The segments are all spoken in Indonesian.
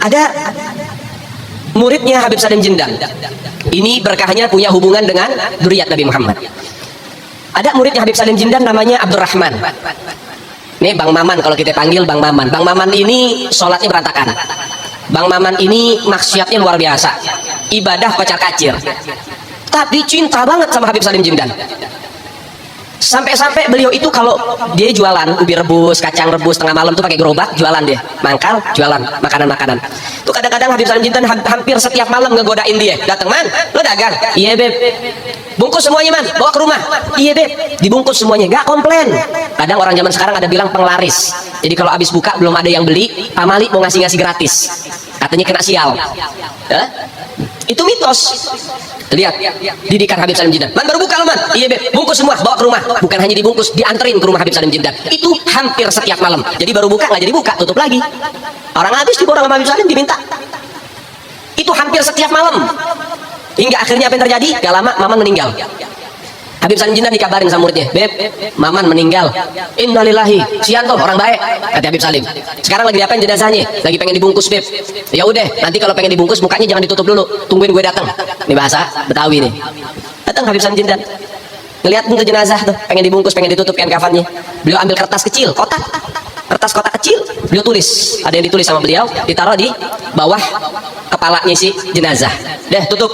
Ada muridnya Habib Salim Jindan. Ini berkahnya punya hubungan dengan dzurriyyat Nabi Muhammad. Ada muridnya Habib Salim Jindan namanya Abdurrahman. Nih Bang Maman, kalau kita panggil Bang Maman. Bang Maman ini sholatnya berantakan. Bang Maman ini maksiatnya luar biasa. Ibadah kocar-kacir. Tapi cinta banget sama Habib Salim Jindan. Sampai-sampai beliau itu kalau dia jualan ubi rebus, kacang rebus tengah malam tuh pakai gerobak, jualan dia. Mangkal, jualan makanan-makanan. Tuh kadang-kadang Habib Salim Jindan hampir setiap malam ngegodain dia. Datang, "Man, lo dagang?" "Iya, Beb." "Bungkus semuanya, Man, bawa ke rumah." "Iya, Beb." Dibungkus semuanya, nggak komplain. Kadang orang zaman sekarang ada bilang penglaris. Jadi kalau habis buka belum ada yang beli, pamali mau ngasih-ngasih gratis. Katanya kena sial. Itu mitos. Lihat didikan Habib Salim Jindan. "Man, baru buka lo, Man." "Iya, Beb." "Bungkus semua, bawa ke rumah." Bukan hanya dibungkus, dianterin ke rumah Habib Salim Jindan. Itu hampir setiap malam. Jadi baru buka, nggak jadi buka, tutup lagi. Orang habis diborong sama Habib Salim, diminta. Itu hampir setiap malam. Hingga akhirnya apa yang terjadi? Gak lama Maman meninggal. Habib Salim Jindan dikabarin sama muridnya, "Beb, Maman meninggal." "Innalillahi." "Sianto, orang baik," kata Habib Salim. "Sekarang lagi diapain jenazahnya?" "Lagi pengen dibungkus, Beb." "Ya udah, nanti kalau pengen dibungkus mukanya jangan ditutup dulu, tungguin gue datang." Ini bahasa Betawi nih. Datang Habib Salim Jindan, ngelihat bentuk jenazah tuh, pengen dibungkus, pengen ditutup kain kafannya. Beliau ambil kertas kecil, kertas kotak kecil, beliau tulis. Ada yang ditulis sama beliau, ditaruh di bawah kepalanya si jenazah. Deh, tutup.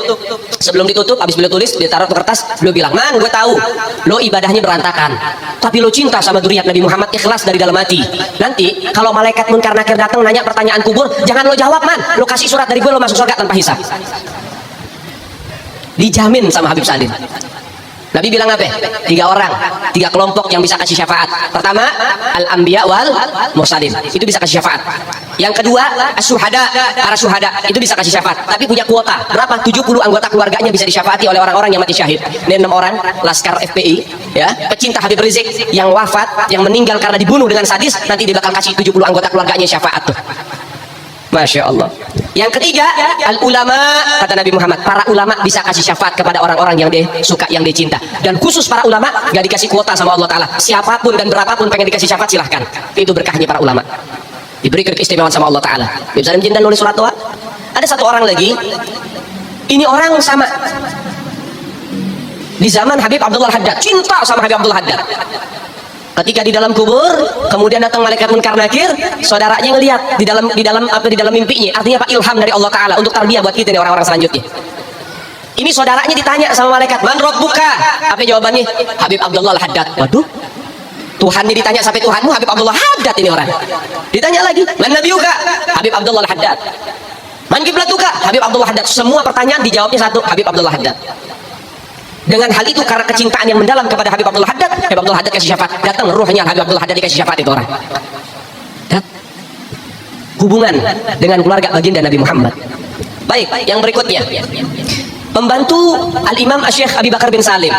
Sebelum ditutup, habis beliau tulis, ditaruh ke kertas, beliau bilang, "Man, gue tahu lo ibadahnya berantakan, tapi lo cinta sama dzurriyyat Nabi Muhammad, ikhlas dari dalam hati. Nanti kalau malaikat munkar nakir datang nanya pertanyaan kubur, jangan lo jawab, Man. Lo kasih surat dari gue, lo masuk surga tanpa hisab." Dijamin sama Habib Salim. Nabi bilang apa? 3 orang, 3 kelompok yang bisa kasih syafaat. Pertama, al-anbiya wal mursalin, itu bisa kasih syafaat. Yang kedua, as-syuhada, para syuhada, itu bisa kasih syafaat, tapi punya kuota. Berapa? 70 anggota keluarganya bisa disyafaati oleh orang-orang yang mati syahid. Ini 6 orang, laskar FPI, ya, pecinta Habib Rizik yang wafat, yang meninggal karena dibunuh dengan sadis, nanti dia bakal kasih 70 anggota keluarganya syafaat tuh. Masya Allah. Yang ketiga, al-ulama, kata Nabi Muhammad, para ulama bisa kasih syafaat kepada orang-orang yang dia suka, yang dia cinta. Dan khusus para ulama, gak dikasih kuota sama Allah Ta'ala. Siapapun dan berapapun pengen dikasih syafaat, silahkan. Itu berkahnya para ulama. Diberi keistimewaan sama Allah Ta'ala. Habib Salim Jindan nulis surat doa. Ada satu orang lagi, ini orang sama. Di zaman Habib Abdullah Haddad, cinta sama Habib Abdullah Haddad. Ketika di dalam kubur, kemudian datang malaikat munkar nakir, saudaranya ngelihat di dalam mimpinya. Artinya apa? Ilham dari Allah Ta'ala untuk tarbiyah buat kita nih orang-orang selanjutnya. Ini saudaranya ditanya sama malaikat, "Man rabbuka?" Apa jawabannya? "Habib Abdullah Haddad." Waduh, Tuhannya ditanya sampai Tuhanmu Habib Abdullah Haddad ini orang. Ditanya lagi, "Man nabiyuka?" "Habib Abdullah Haddad." "Man kiblatuka?" "Habib Abdullah Haddad." Semua pertanyaan dijawabnya satu, Habib Abdullah Haddad. Dengan hal itu, karena kecintaan yang mendalam kepada Habib Abdullah Haddad, Habib Abdullah Haddad kasih syafaat. Datang ruhnya Habib Abdullah Haddad dikasih syafaat itu orang. Dan hubungan dengan keluarga baginda Nabi Muhammad. Baik, yang berikutnya, pembantu Al-Imam Syekh Abi Bakar bin Salim.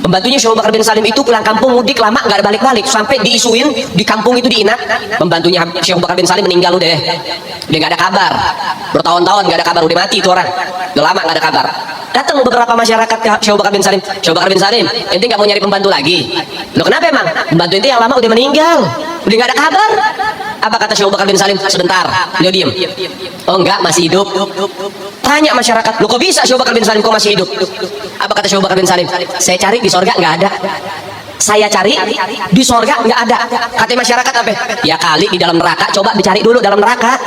Pembantunya Syekh Abu Bakar bin Salim itu pulang kampung mudik lama nggak ada balik-balik, sampai diisuin di kampung itu diinak. Pembantunya Syekh Abu Bakar bin Salim meninggal udah, nggak ada kabar. Bertahun-tahun nggak ada kabar, udah mati itu orang. Udah lama nggak ada kabar. Datang beberapa masyarakat ke Syekh Abu Bakar bin Salim. "Syekh Abu Bakar bin Salim, ente nggak mau nyari pembantu lagi?" "Loh kenapa emang?" "Pembantu ente yang lama udah meninggal, udah nggak ada kabar." Apa kata Syekh Abu Bakar bin Salim? "Sebentar." Beliau diam. "Oh enggak, masih hidup." Tanya masyarakat, "Loh kok bisa Syekh Abu Bakar bin Salim kok masih hidup?" Apa kata Syekh Abu Bakar bin Salim? "Saya cari di sorga nggak ada." "Saya cari di sorga nggak ada." Kata masyarakat apa? "Ya kali di dalam neraka, coba dicari dulu dalam neraka."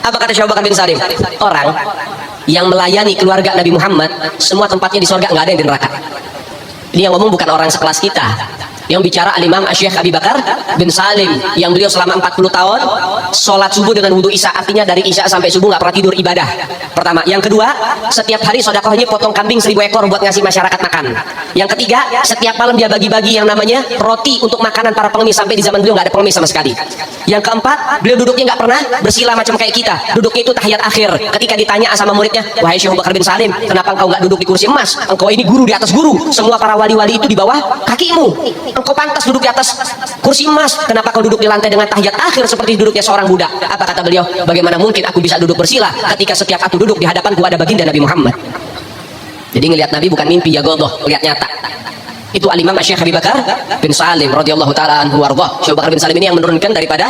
Apa kata Syekh Abu Bakar bin Salim? "Orang yang melayani keluarga Nabi Muhammad, semua tempatnya di sorga, nggak ada yang di neraka." Ini yang ngomong bukan orang sekelas kita. Yang bicara Al-Imam Syekh Abi Bakar bin Salim, yang beliau selama 40 tahun sholat subuh dengan wudhu isya, artinya dari isya sampai subuh nggak pernah tidur, ibadah. Pertama. Yang kedua, setiap hari sedekahnya potong kambing 1000 ekor buat ngasih masyarakat makan. Yang ketiga, setiap malam dia bagi-bagi yang namanya roti untuk makanan para pengemis, sampai di zaman beliau nggak ada pengemis sama sekali. Yang keempat, beliau duduknya nggak pernah bersila macam kayak kita, duduknya itu tahiyat akhir. Ketika ditanya sama muridnya, "Wahai Syekh Abu Bakar bin Salim, kenapa engkau nggak duduk di kursi emas? Engkau ini guru di atas guru, semua para wali-wali itu di bawah kakimu. Engkau pantas duduk di atas kursi emas. Kenapa kau duduk di lantai dengan tahiyat akhir seperti duduknya seorang budak?" Apa kata beliau? "Bagaimana mungkin aku bisa duduk bersila ketika setiap aku duduk di hadapanku ada baginda Nabi Muhammad." Jadi ngelihat Nabi bukan mimpi ya, godoh, lihat nyata. Itu Al-Imam Syekh Habib Bakar bin Salim radhiyallahu taala anhu warḍah. Syekh Bakar bin Salim ini yang menurunkan daripada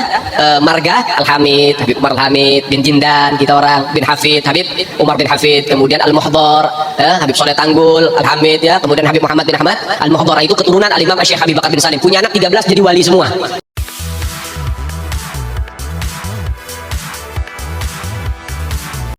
marga Al-Hamid, Habib Umar Al-Hamid bin Jindan, kita orang bin Hafid, Habib Umar bin Hafid, kemudian Al-Muhdhar, Habib Soleh Tanggul Al-Hamid ya, kemudian Habib Muhammad bin Ahmad Al-Muhdhar. Itu keturunan Al-Imam Syekh Habib Bakar bin Salim. Punya anak 13 jadi wali semua.